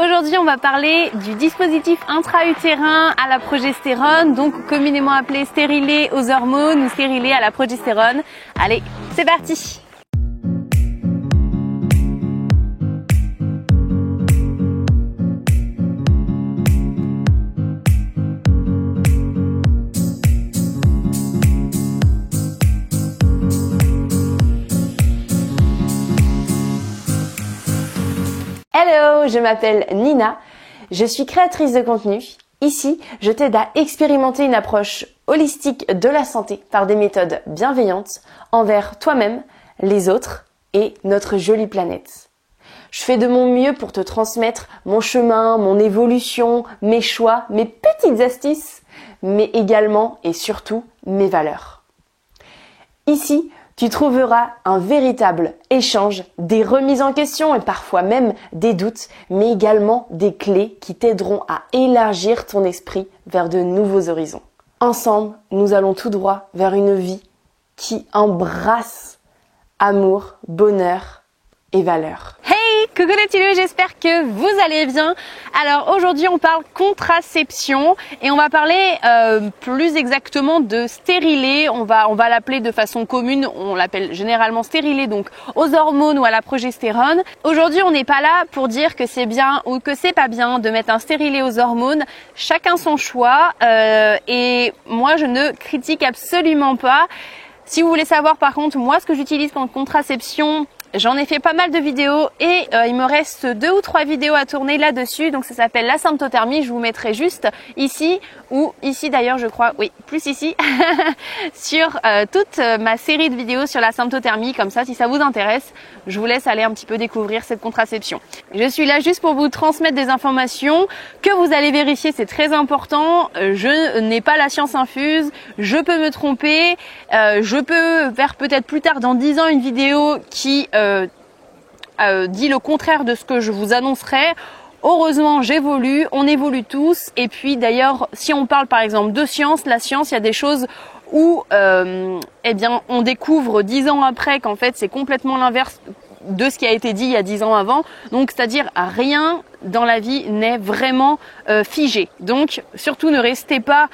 Aujourd'hui, on va parler du dispositif intra-utérin à la progestérone, donc communément appelé stérilet aux hormones ou stérilet à la progestérone. Allez, c'est parti! Hello, je m'appelle Nina, je suis créatrice de contenu. Ici, je t'aide à expérimenter une approche holistique de la santé par des méthodes bienveillantes envers toi-même, les autres et notre jolie planète. Je fais de mon mieux pour te transmettre mon chemin, mon évolution, mes choix, mes petites astuces, mais également et surtout mes valeurs. Ici, tu trouveras un véritable échange, des remises en question et parfois même des doutes, mais également des clés qui t'aideront à élargir ton esprit vers de nouveaux horizons. Ensemble, nous allons tout droit vers une vie qui embrasse amour, bonheur et valeur. Hey, coucou les petits loups, j'espère que vous allez bien. Alors aujourd'hui on parle contraception et on va parler plus exactement de stérilet. On va l'appeler de façon commune, on l'appelle généralement stérilet, donc aux hormones ou à la progestérone. Aujourd'hui on n'est pas là pour dire que c'est bien ou que c'est pas bien de mettre un stérilet aux hormones. Chacun son choix et moi je ne critique absolument pas. Si vous voulez savoir par contre moi ce que j'utilise comme contraception, j'en ai fait pas mal de vidéos et il me reste 2 ou 3 vidéos à tourner là-dessus. Donc ça s'appelle la symptothermie. Je vous mettrai juste ici ou ici d'ailleurs je crois, oui, plus ici, sur toute ma série de vidéos sur la symptothermie. Comme ça, si ça vous intéresse, je vous laisse aller un petit peu découvrir cette contraception. Je suis là juste pour vous transmettre des informations que vous allez vérifier, c'est très important. Je n'ai pas la science infuse, je peux me tromper, je peux faire peut-être plus tard dans 10 ans une vidéo qui dit le contraire de ce que je vous annoncerai. Heureusement, j'évolue, on évolue tous. Et puis d'ailleurs, si on parle par exemple de science, la science, il y a des choses où eh bien, on découvre 10 ans après qu'en fait c'est complètement l'inverse de ce qui a été dit il y a 10 ans avant. Donc c'est-à-dire rien dans la vie n'est vraiment figé. Donc surtout ne restez pas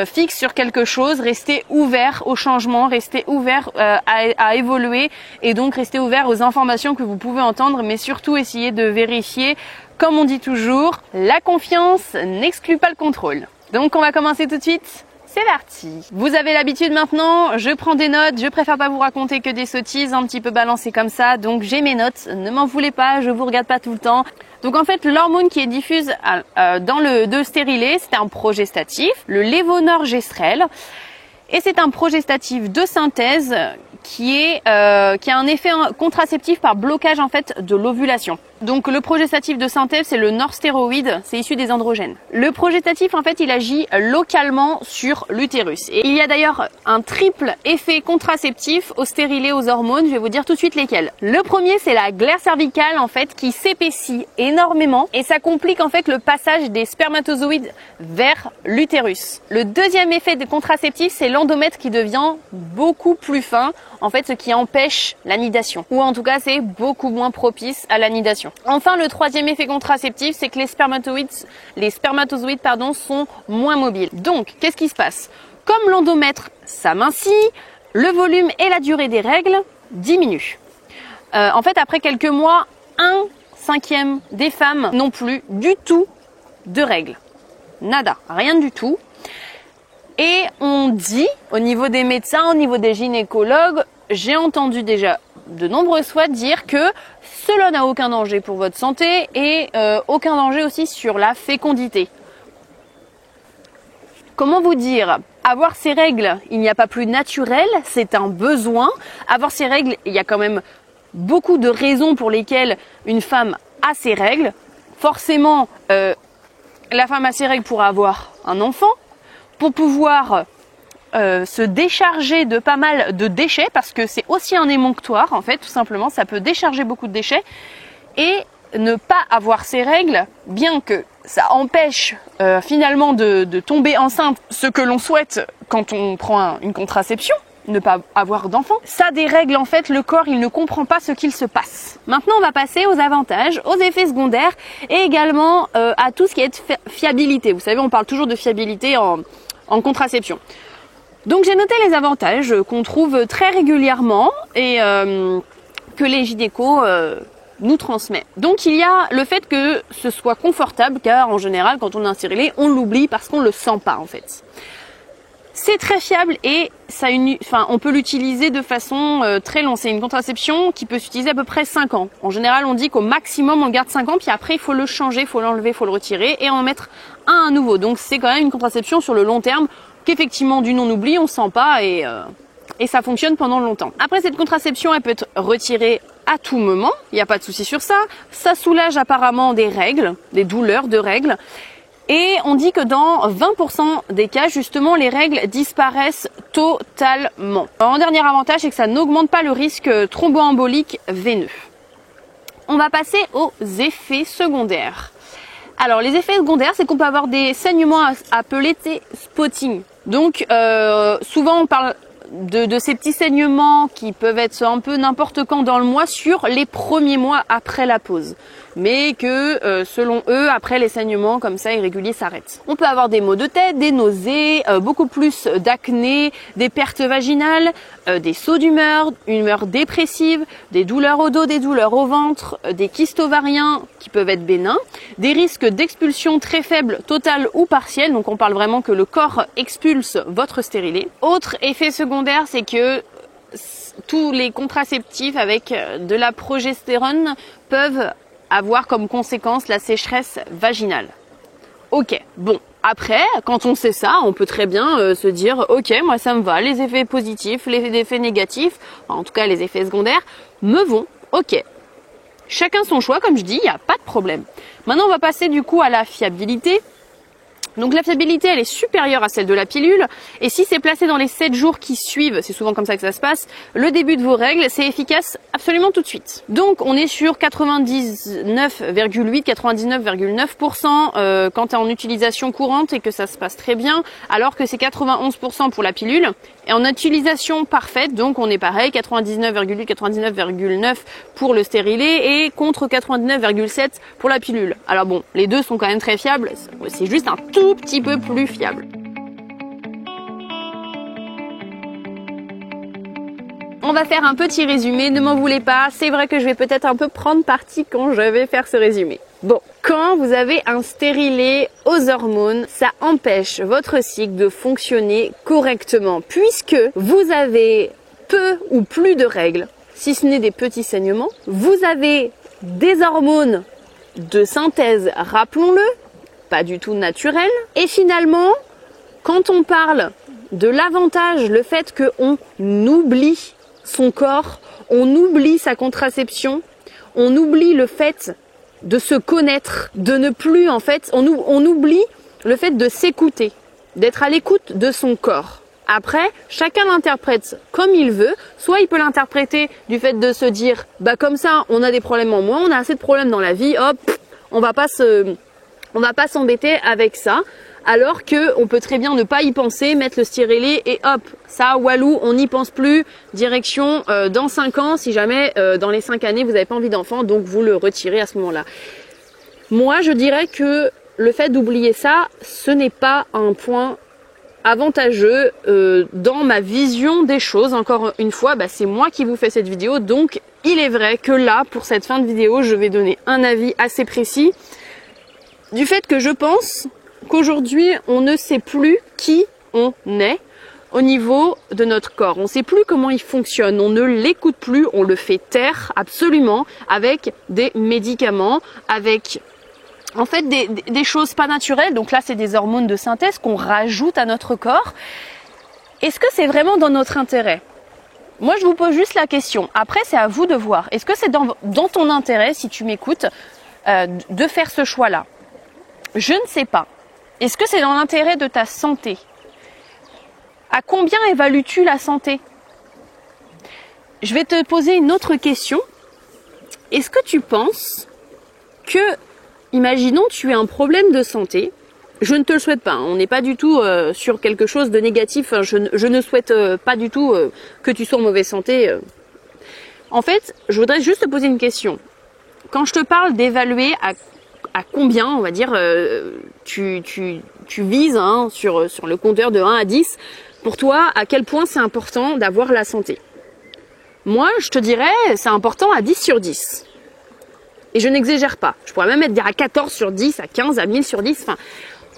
fixe sur quelque chose, restez ouvert au changement, restez ouvert à évoluer et donc restez ouvert aux informations que vous pouvez entendre, mais surtout essayez de vérifier. Comme on dit toujours, la confiance n'exclut pas le contrôle. Donc on va commencer tout de suite. C'est parti. Vous avez l'habitude maintenant, je prends des notes, je préfère pas vous raconter que des sottises un petit peu balancées comme ça, donc j'ai mes notes, ne m'en voulez pas, je vous regarde pas tout le temps. Donc en fait, l'hormone qui est diffuse dans le stérilet, c'est un progestatif, le lévonorgestrel, et c'est un progestatif de synthèse qui a un effet contraceptif par blocage en fait de l'ovulation. Donc le progestatif de synthèse, c'est le norstéroïde, c'est issu des androgènes. Le progestatif en fait, il agit localement sur l'utérus. Et il y a d'ailleurs un triple effet contraceptif au stérilet aux hormones, je vais vous dire tout de suite lesquels. Le premier, c'est la glaire cervicale en fait qui s'épaissit énormément et ça complique en fait le passage des spermatozoïdes vers l'utérus. Le deuxième effet contraceptif, c'est l'endomètre qui devient beaucoup plus fin, en fait ce qui empêche l'anidation, ou en tout cas c'est beaucoup moins propice à l'anidation. Enfin, le troisième effet contraceptif, c'est que les spermatozoïdes sont moins mobiles. Donc, qu'est-ce qui se passe? Comme l'endomètre s'amincit, le volume et la durée des règles diminuent. En fait, après quelques mois, 1/5 des femmes n'ont plus du tout de règles. Nada, rien du tout. Et on dit, au niveau des médecins, au niveau des gynécologues, j'ai entendu déjà de nombreuses fois dire que cela n'a aucun danger pour votre santé et aucun danger aussi sur la fécondité. Comment vous dire? Avoir ces règles, il n'y a pas plus naturel, c'est un besoin. Avoir ces règles, il y a quand même beaucoup de raisons pour lesquelles une femme a ses règles. Forcément, la femme a ses règles pour avoir un enfant, pour pouvoir se décharger de pas mal de déchets, parce que c'est aussi un émonctoire en fait, tout simplement, ça peut décharger beaucoup de déchets. Et ne pas avoir ces règles, bien que ça empêche finalement de tomber enceinte, ce que l'on souhaite quand on prend une contraception, ne pas avoir d'enfant. Ça dérègle en fait le corps, il ne comprend pas ce qu'il se passe. Maintenant, on va passer aux avantages, aux effets secondaires et également à tout ce qui est fiabilité. Vous savez, on parle toujours de fiabilité en contraception. Donc j'ai noté les avantages qu'on trouve très régulièrement et que les gynécos nous transmet. Donc il y a le fait que ce soit confortable, car en général quand on a un stérilet, on l'oublie parce qu'on le sent pas en fait. C'est très fiable et on peut l'utiliser de façon très longue. C'est une contraception qui peut s'utiliser à peu près 5 ans. En général, on dit qu'au maximum on le garde 5 ans, puis après il faut le changer, il faut l'enlever, il faut le retirer et en mettre un à nouveau. Donc c'est quand même une contraception sur le long terme qu'effectivement d'une on oublie, on sent pas et ça fonctionne pendant longtemps. Après, cette contraception, elle peut être retirée à tout moment, il n'y a pas de souci sur ça. Ça soulage apparemment des règles, des douleurs de règles. Et on dit que dans 20% des cas, justement, les règles disparaissent totalement. Un dernier avantage, c'est que ça n'augmente pas le risque thromboembolique veineux. On va passer aux effets secondaires. Alors, les effets secondaires, c'est qu'on peut avoir des saignements appelés spotting. Donc, souvent, on parle de ces petits saignements qui peuvent être un peu n'importe quand dans le mois sur les premiers mois après la pause. Mais que selon eux, après les saignements comme ça irréguliers s'arrêtent. On peut avoir des maux de tête, des nausées, beaucoup plus d'acné, des pertes vaginales, des sauts d'humeur, une humeur dépressive, des douleurs au dos, des douleurs au ventre, des kystes ovariens qui peuvent être bénins, des risques d'expulsion très faibles, totales ou partielles. Donc on parle vraiment que le corps expulse votre stérilet. Autre effet secondaire, c'est que tous les contraceptifs avec de la progestérone peuvent avoir comme conséquence la sécheresse vaginale. Ok, bon, après, quand on sait ça, on peut très bien se dire, ok, moi ça me va, les effets positifs, les effets négatifs, en tout cas les effets secondaires, me vont, ok. Chacun son choix, comme je dis, il n'y a pas de problème. Maintenant, on va passer du coup à la fiabilité. Donc la fiabilité, elle est supérieure à celle de la pilule et si c'est placé dans les 7 jours qui suivent, c'est souvent comme ça que ça se passe, le début de vos règles, c'est efficace absolument tout de suite. Donc on est sur 99,9% quand tu es en utilisation courante et que ça se passe très bien, alors que c'est 91% pour la pilule. Et en utilisation parfaite, donc on est pareil, 99,9 pour le stérilet et contre 99,7 pour la pilule. Alors bon, les deux sont quand même très fiables, c'est juste un tout petit peu plus fiable. On va faire un petit résumé, ne m'en voulez pas, c'est vrai que je vais peut-être un peu prendre parti quand je vais faire ce résumé. Bon, quand vous avez un stérilet aux hormones, ça empêche votre cycle de fonctionner correctement puisque vous avez peu ou plus de règles, si ce n'est des petits saignements. Vous avez des hormones de synthèse, rappelons-le, pas du tout naturelles. Et finalement, quand on parle de l'avantage, le fait qu'on oublie son corps, on oublie sa contraception, on oublie le fait de se connaître, de ne plus en fait, on oublie le fait de s'écouter, d'être à l'écoute de son corps. Après, chacun l'interprète comme il veut, soit il peut l'interpréter du fait de se dire, bah comme ça, on a des problèmes en moins, on a assez de problèmes dans la vie, hop, on va pas s'embêter avec ça. Alors que on peut très bien ne pas y penser, mettre le stérilet et hop, ça, walou, on n'y pense plus, direction dans 5 ans, si jamais dans les 5 années vous n'avez pas envie d'enfant, donc vous le retirez à ce moment-là. Moi, je dirais que le fait d'oublier ça, ce n'est pas un point avantageux dans ma vision des choses. Encore une fois, bah, c'est moi qui vous fais cette vidéo, donc il est vrai que là, pour cette fin de vidéo, je vais donner un avis assez précis du fait que je pense qu'aujourd'hui, on ne sait plus qui on est au niveau de notre corps. On ne sait plus comment il fonctionne, on ne l'écoute plus, on le fait taire absolument avec des médicaments, avec en fait des choses pas naturelles. Donc là, c'est des hormones de synthèse qu'on rajoute à notre corps. Est-ce que c'est vraiment dans notre intérêt ? Moi, je vous pose juste la question. Après, c'est à vous de voir. Est-ce que c'est dans ton intérêt, si tu m'écoutes, de faire ce choix-là ? Je ne sais pas. Est-ce que c'est dans l'intérêt de ta santé ? À combien évalues-tu la santé ? Je vais te poser une autre question. Est-ce que tu penses que, imaginons tu as un problème de santé, je ne te le souhaite pas. On n'est pas du tout sur quelque chose de négatif. Je ne souhaite pas du tout que tu sois en mauvaise santé. En fait, je voudrais juste te poser une question. Quand je te parle d'évaluer à combien, on va dire, tu vises sur le compteur de 1 à 10, pour toi, à quel point c'est important d'avoir la santé? Moi, je te dirais, c'est important à 10 sur 10. Et je n'exagère pas. Je pourrais même dire à 14 sur 10, à 15, à 1000 sur 10. Enfin,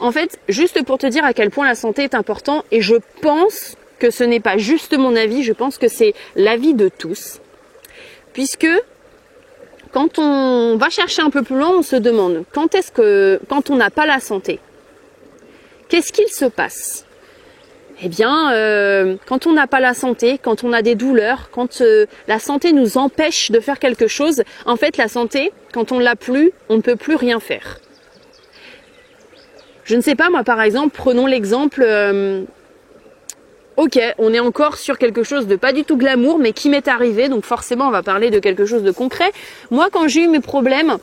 en fait, juste pour te dire à quel point la santé est importante, et je pense que ce n'est pas juste mon avis, je pense que c'est l'avis de tous. Puisque, quand on va chercher un peu plus loin, on se demande, quand on n'a pas la santé, qu'est-ce qu'il se passe? Eh bien, quand on n'a pas la santé, quand on a des douleurs, quand la santé nous empêche de faire quelque chose, en fait, la santé, quand on l'a plus, on ne peut plus rien faire. Je ne sais pas, moi, par exemple, prenons l'exemple, ok, on est encore sur quelque chose de pas du tout glamour, mais qui m'est arrivé, donc forcément, on va parler de quelque chose de concret. Moi, quand j'ai eu mes problèmes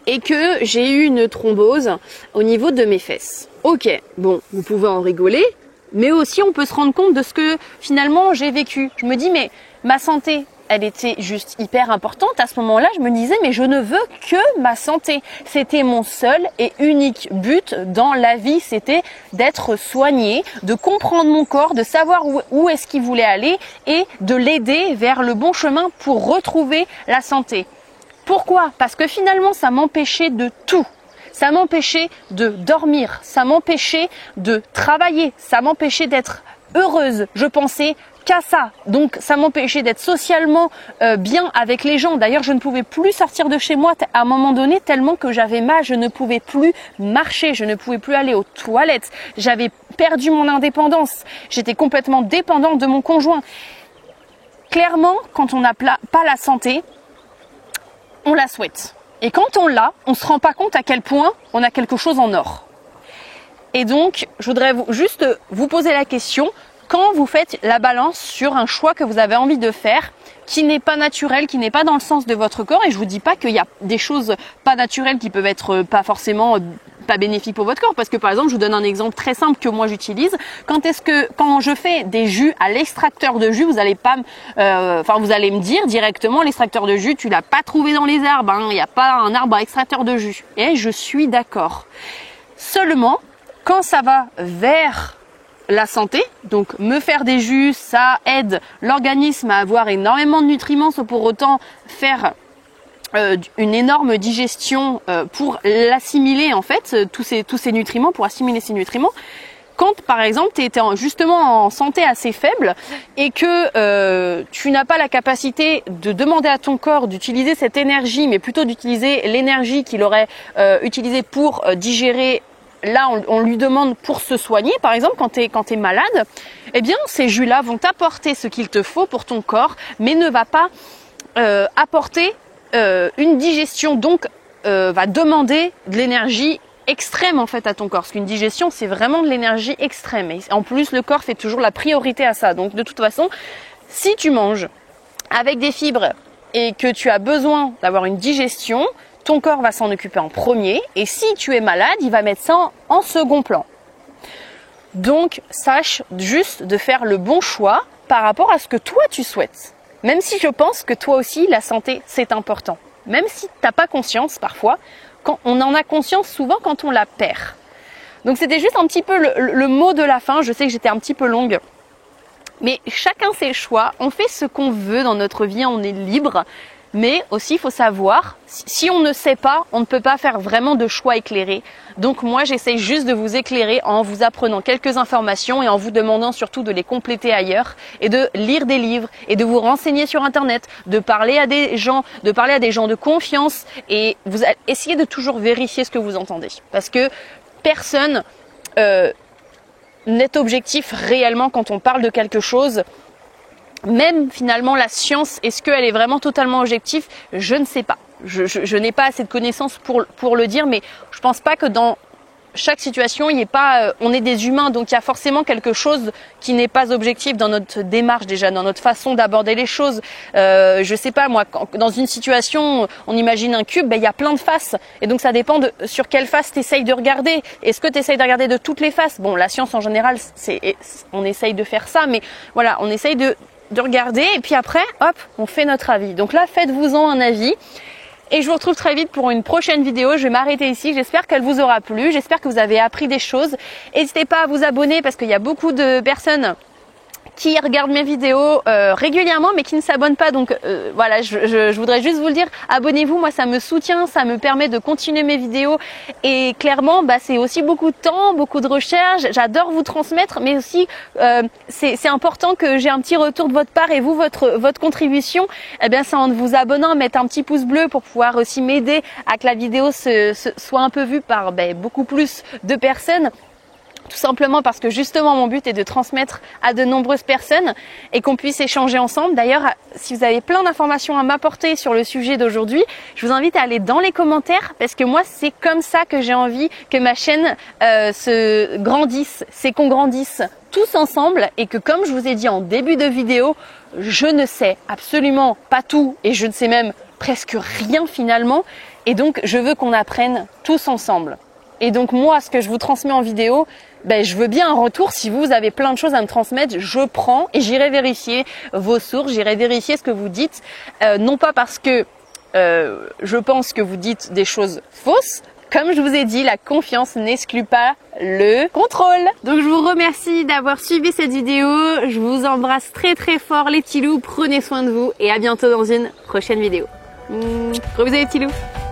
et que j'ai eu une thrombose au niveau de mes fesses, ok, bon, vous pouvez en rigoler, mais aussi on peut se rendre compte de ce que finalement j'ai vécu. Je me dis mais ma santé, elle était juste hyper importante. À ce moment-là, je me disais mais je ne veux que ma santé. C'était mon seul et unique but dans la vie, c'était d'être soigné, de comprendre mon corps, de savoir où est-ce qu'il voulait aller et de l'aider vers le bon chemin pour retrouver la santé. Pourquoi? Parce que finalement, ça m'empêchait de tout. Ça m'empêchait de dormir, ça m'empêchait de travailler, ça m'empêchait d'être heureuse. Je pensais qu'à ça. Donc ça m'empêchait d'être socialement bien avec les gens. D'ailleurs, je ne pouvais plus sortir de chez moi à un moment donné tellement que j'avais mal. Je ne pouvais plus marcher, je ne pouvais plus aller aux toilettes. J'avais perdu mon indépendance. J'étais complètement dépendante de mon conjoint. Clairement, quand on n'a pas la santé, on la souhaite. Et quand on l'a, on ne se rend pas compte à quel point on a quelque chose en or. Et donc, je voudrais juste vous poser la question, quand vous faites la balance sur un choix que vous avez envie de faire, qui n'est pas naturel, qui n'est pas dans le sens de votre corps, et je vous dis pas qu'il y a des choses pas naturelles qui peuvent être pas forcément pas bénéfiques pour votre corps, parce que par exemple, je vous donne un exemple très simple que moi j'utilise. Quand je fais des jus à l'extracteur de jus, vous allez vous allez me dire directement, l'extracteur de jus, tu l'as pas trouvé dans les arbres, il n'y a pas un arbre à extracteur de jus. Et je suis d'accord. Seulement, quand ça va vers la santé, donc me faire des jus, ça aide l'organisme à avoir énormément de nutriments, sans pour autant faire une énorme digestion pour l'assimiler en fait, tous ces nutriments, pour assimiler ces nutriments. Quand par exemple tu étais justement en santé assez faible et que tu n'as pas la capacité de demander à ton corps d'utiliser cette énergie, mais plutôt d'utiliser l'énergie qu'il aurait utilisée pour digérer, là on lui demande pour se soigner, par exemple quand tu es malade, eh bien ces jus-là vont t'apporter ce qu'il te faut pour ton corps, mais ne va pas apporter une digestion, donc va demander de l'énergie extrême en fait à ton corps, parce qu'une digestion c'est vraiment de l'énergie extrême, et en plus le corps fait toujours la priorité à ça. Donc de toute façon, si tu manges avec des fibres et que tu as besoin d'avoir une digestion, ton corps va s'en occuper en premier, et si tu es malade, il va mettre ça en second plan. Donc sache juste de faire le bon choix par rapport à ce que toi tu souhaites. Même si je pense que toi aussi, la santé, c'est important. Même si tu n'as pas conscience parfois, quand on en a conscience souvent quand on la perd. Donc c'était juste un petit peu le mot de la fin. Je sais que j'étais un petit peu longue. Mais chacun ses choix. On fait ce qu'on veut dans notre vie, on est libre. Mais aussi, il faut savoir, si on ne sait pas, on ne peut pas faire vraiment de choix éclairés. Donc moi, j'essaie juste de vous éclairer en vous apprenant quelques informations et en vous demandant surtout de les compléter ailleurs et de lire des livres et de vous renseigner sur Internet, de parler à des gens de confiance, et vous essayez de toujours vérifier ce que vous entendez. Parce que personne n'est objectif réellement quand on parle de quelque chose. Même finalement la science, est-ce qu'elle est vraiment totalement objective? Je ne sais pas. Je n'ai pas assez de connaissances pour le dire, mais je pense pas que dans chaque situation, il est pas, on est des humains, donc il y a forcément quelque chose qui n'est pas objectif dans notre démarche déjà, dans notre façon d'aborder les choses. Je sais pas moi, dans une situation, on imagine un cube, ben il y a plein de faces, et donc ça dépend de sur quelle face tu essayes de regarder. Est-ce que tu essayes de regarder de toutes les faces? Bon, la science en général, on essaye de faire ça, mais voilà, on essaye de regarder, et puis après, hop, on fait notre avis. Donc là, faites-vous-en un avis. Et je vous retrouve très vite pour une prochaine vidéo. Je vais m'arrêter ici. J'espère qu'elle vous aura plu. J'espère que vous avez appris des choses. N'hésitez pas à vous abonner parce qu'il y a beaucoup de personnes qui regardent mes vidéos régulièrement mais qui ne s'abonnent pas. Donc voilà, je voudrais juste vous le dire, abonnez-vous, moi ça me soutient, ça me permet de continuer mes vidéos et clairement c'est aussi beaucoup de temps, beaucoup de recherche, j'adore vous transmettre mais aussi c'est important que j'ai un petit retour de votre part et vous, votre contribution, eh bien c'est en vous abonnant, mettre un petit pouce bleu pour pouvoir aussi m'aider à que la vidéo soit un peu vue par beaucoup plus de personnes. Tout simplement parce que justement mon but est de transmettre à de nombreuses personnes et qu'on puisse échanger ensemble. D'ailleurs, si vous avez plein d'informations à m'apporter sur le sujet d'aujourd'hui, je vous invite à aller dans les commentaires parce que moi c'est comme ça que j'ai envie que ma chaîne se grandisse, c'est qu'on grandisse tous ensemble et que comme je vous ai dit en début de vidéo, je ne sais absolument pas tout et je ne sais même presque rien finalement et donc je veux qu'on apprenne tous ensemble. Et donc moi, ce que je vous transmets en vidéo, je veux bien un retour. Si vous avez plein de choses à me transmettre, je prends et j'irai vérifier vos sources, j'irai vérifier ce que vous dites. Non pas parce que je pense que vous dites des choses fausses. Comme je vous ai dit, la confiance n'exclut pas le contrôle. Donc je vous remercie d'avoir suivi cette vidéo. Je vous embrasse très très fort les petits loups. Prenez soin de vous et à bientôt dans une prochaine vidéo. Gros bisous les petits loups.